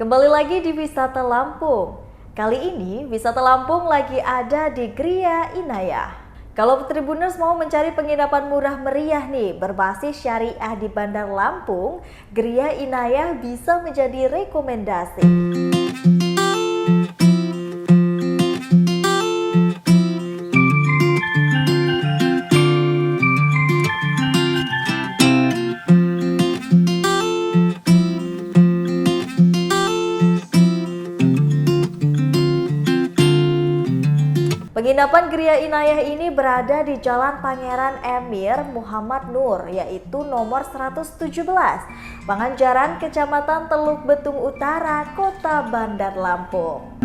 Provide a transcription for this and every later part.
Kembali lagi di Wisata Lampung. Kali ini Wisata Lampung lagi ada di Gria Inayah. Kalau Tribuners mau mencari penginapan murah meriah nih berbasis syariah di Bandar Lampung, Gria Inayah bisa menjadi rekomendasi. Penginapan Gria Inayah ini berada di Jalan Pangeran Emir Muhammad Nur, yaitu nomor 117, Panganjaran, Kecamatan Teluk Betung Utara, Kota Bandar Lampung.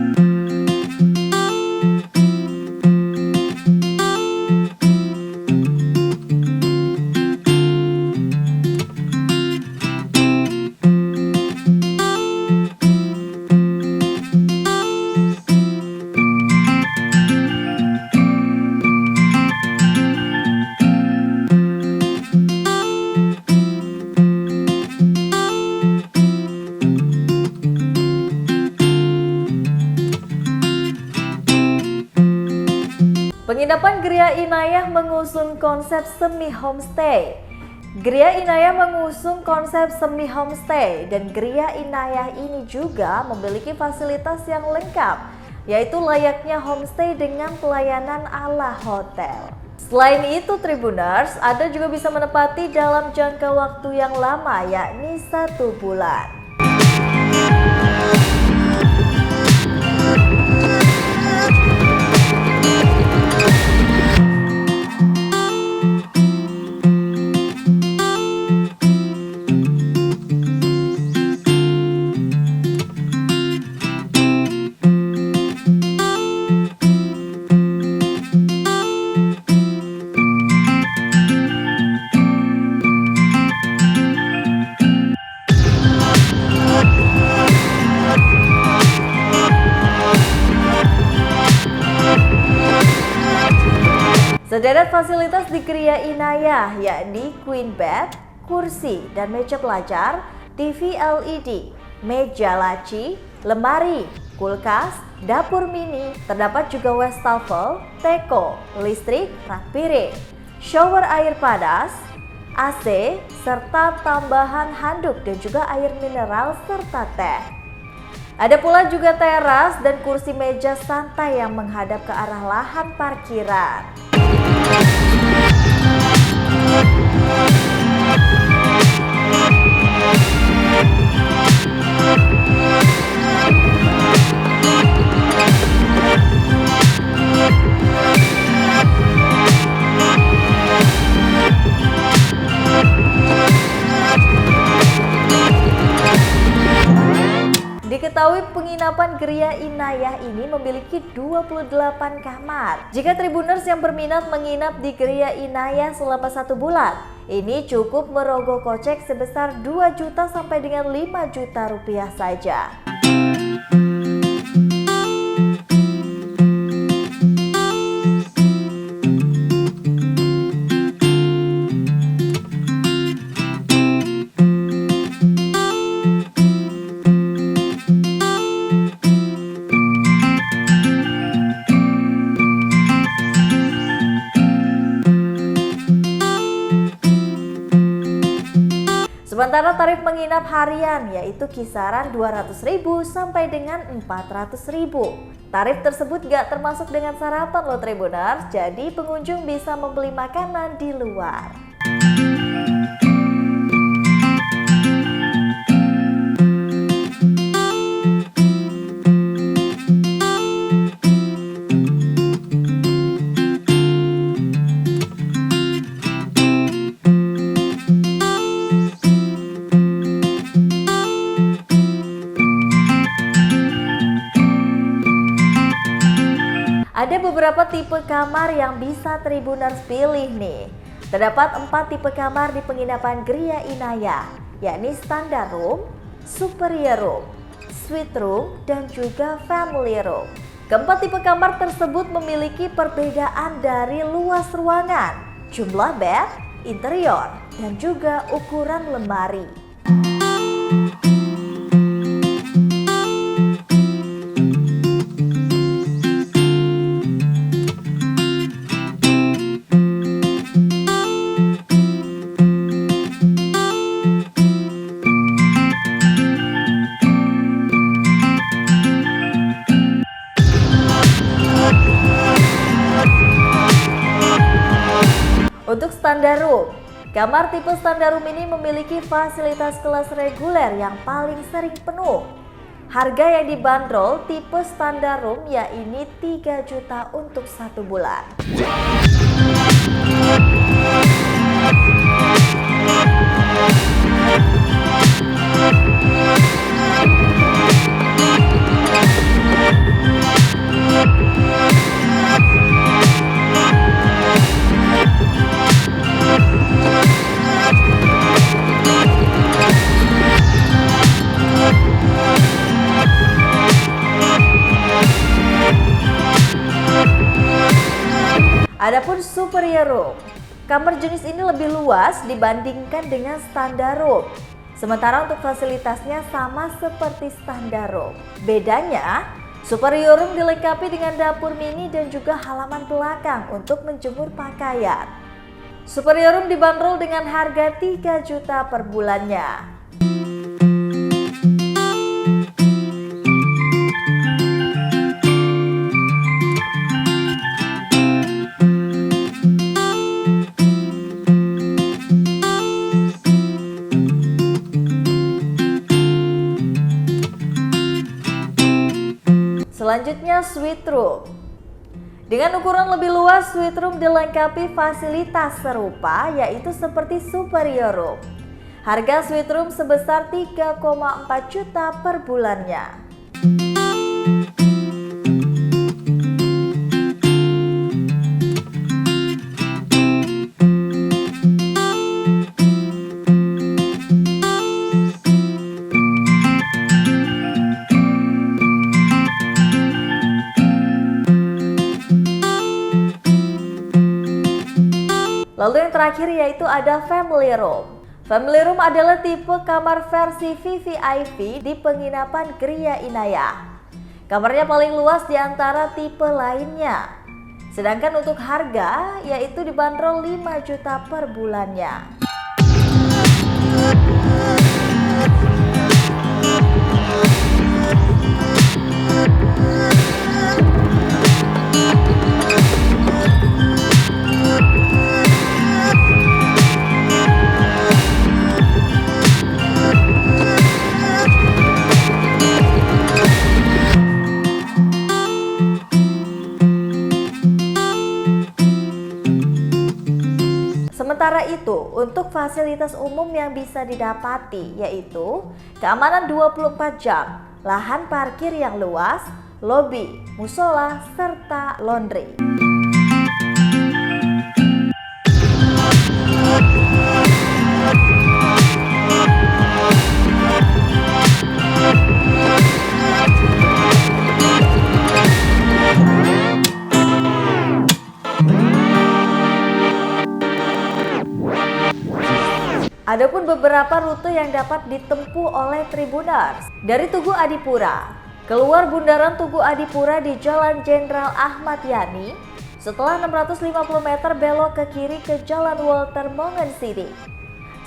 Penginapan Gria Inayah mengusung konsep semi homestay. Gria Inayah mengusung konsep semi homestay dan Gria Inayah ini juga memiliki fasilitas yang lengkap, yaitu layaknya homestay dengan pelayanan ala hotel. Selain itu Tribuners, Anda juga bisa menempati dalam jangka waktu yang lama, yakni 1 bulan. Sederet fasilitas di Gria Inayah yakni queen bed, kursi dan meja belajar, TV LED, meja laci, lemari, kulkas, dapur mini, terdapat juga wastafel, teko, listrik, rak piring, shower air panas, AC, serta tambahan handuk dan juga air mineral serta teh. Ada pula juga teras dan kursi meja santai yang menghadap ke arah lahan parkiran. Diketahui penginapan Gria Inayah ini memiliki 28 kamar. Jika Tribuners yang berminat menginap di Gria Inayah selama 1 bulan, ini cukup merogoh kocek sebesar 2 juta sampai dengan 5 juta rupiah saja. Sementara tarif menginap harian yaitu kisaran 200.000 sampai dengan 400.000. Tarif tersebut gak termasuk dengan sarapan loh Tribuners, jadi pengunjung bisa membeli makanan di luar. Ada beberapa tipe kamar yang bisa Tribuners pilih nih. Terdapat 4 tipe kamar di penginapan Gria Inayah, yakni standar room, superior room, suite room, dan juga family room. Keempat tipe kamar tersebut memiliki perbedaan dari luas ruangan, jumlah bed, interior, dan juga ukuran lemari. Untuk standar room, kamar tipe standar room ini memiliki fasilitas kelas reguler yang paling sering penuh. Harga yang dibanderol tipe standar room yakni 3 juta untuk 1 bulan. Adapun superior room, kamar jenis ini lebih luas dibandingkan dengan standar room. Sementara untuk fasilitasnya sama seperti standar room. Bedanya, superior room dilengkapi dengan dapur mini dan juga halaman belakang untuk menjemur pakaian. Superior room dibanderol dengan harga 3 juta per bulannya. Selanjutnya suite room. Dengan ukuran lebih luas, suite room dilengkapi fasilitas serupa yaitu seperti superior room. Harga suite room sebesar 3,4 juta per bulannya. Lalu yang terakhir yaitu ada family room. Family room adalah tipe kamar versi VVIP di penginapan Gria Inayah. Kamarnya paling luas di antara tipe lainnya. Sedangkan untuk harga yaitu dibanderol 5 juta per bulannya. Sementara itu, untuk fasilitas umum yang bisa didapati yaitu keamanan 24 jam, lahan parkir yang luas, lobi, musola, serta laundry. Adapun beberapa rute yang dapat ditempuh oleh Tribuners. Dari Tugu Adipura, keluar Bundaran Tugu Adipura di Jalan Jenderal Ahmad Yani, setelah 650 meter belok ke kiri ke Jalan Walter Mongen City.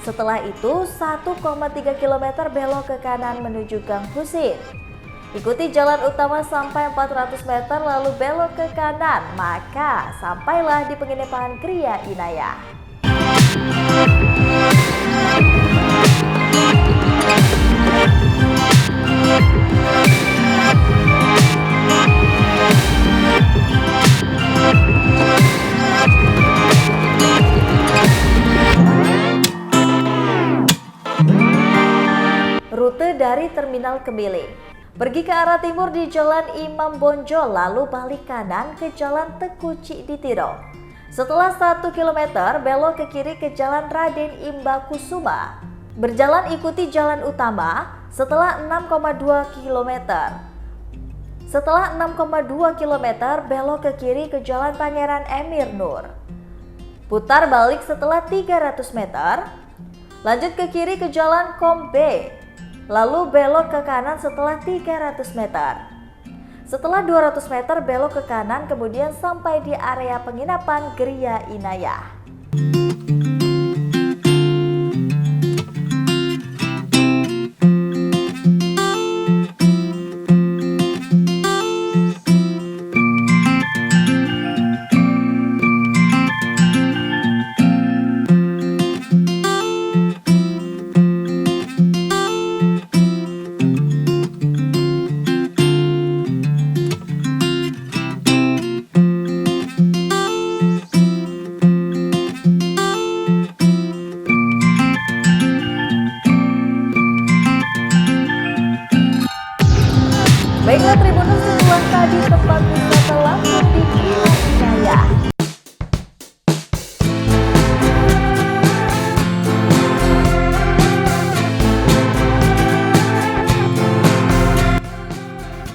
Setelah itu 1,3 km belok ke kanan menuju Gang Husin. Ikuti jalan utama sampai 400 meter lalu belok ke kanan, maka sampailah di penginapan Gria Inayah. Rute dari Terminal Kemiling. Pergi ke arah timur di Jalan Imam Bonjol lalu balik kanan ke Jalan Tekuci di Tiro. Setelah 1 km belok ke kiri ke Jalan Raden Imba Kusuma. Berjalan ikuti jalan utama setelah 6,2 km. Setelah 6,2 km belok ke kiri ke Jalan Pangeran Emir Nur. Putar balik setelah 300 meter. Lanjut ke kiri ke Jalan Kombe. Lalu belok ke kanan setelah 300 meter. Setelah 200 meter belok ke kanan kemudian sampai di area penginapan Gria Inayah.